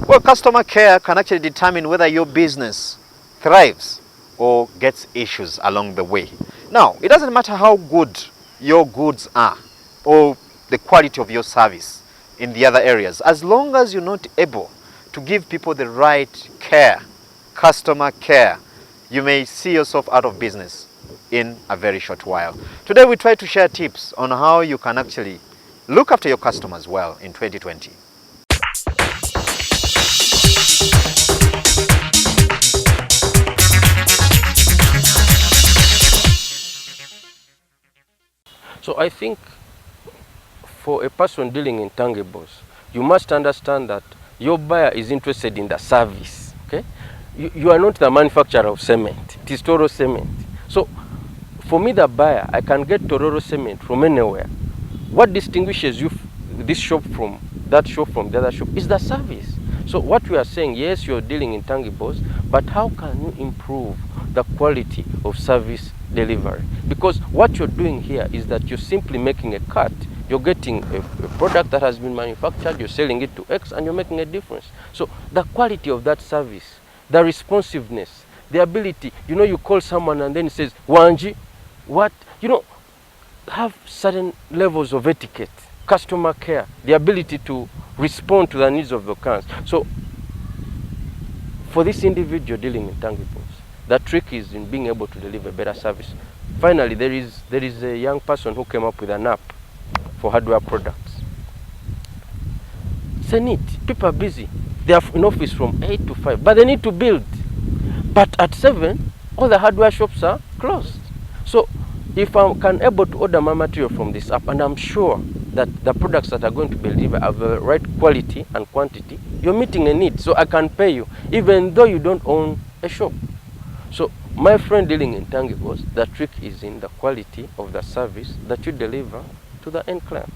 Well, customer care can actually determine whether your business thrives or gets issues along the way. Now, it doesn't matter how good your goods are or the quality of your service in the other areas, as long as you're not able to give people the right care, customer care, you may see yourself out of business in a very short while. Today we try to share tips on how you can actually look after your customers well in 2020. So I think for a person dealing in tangibles, you must understand that your buyer is interested in the service. Okay, you are not the manufacturer of cement. It is Toro Cement. So for me, the buyer, I can get Toro Cement from anywhere. What distinguishes you this shop from that shop from the other shop is the service. So what we are saying, yes, you're dealing in tangibles, but how can you improve the quality of service delivery? Because what you're doing here is that you're simply making a cut. You're getting a product that has been manufactured, you're selling it to X, and you're making a difference. So the quality of that service, the responsiveness, the ability, you call someone and then it says, Wanji, what? Have certain levels of etiquette, customer care, the ability to respond to the needs of the clients. So for this individual dealing in tangibles, the trick is in being able to deliver better service. Finally, there is a young person who came up with an app for hardware products. It's a need. People are busy. They are in office from 8 to 5, but they need to build. But at 7, all the hardware shops are closed. So if I can able to order my material from this app, and I'm sure that the products that are going to be delivered have the right quality and quantity, you're meeting a need. So I can pay you, even though you don't own a shop. So my friend dealing in tangibles, the trick is in the quality of the service that you deliver to the end client.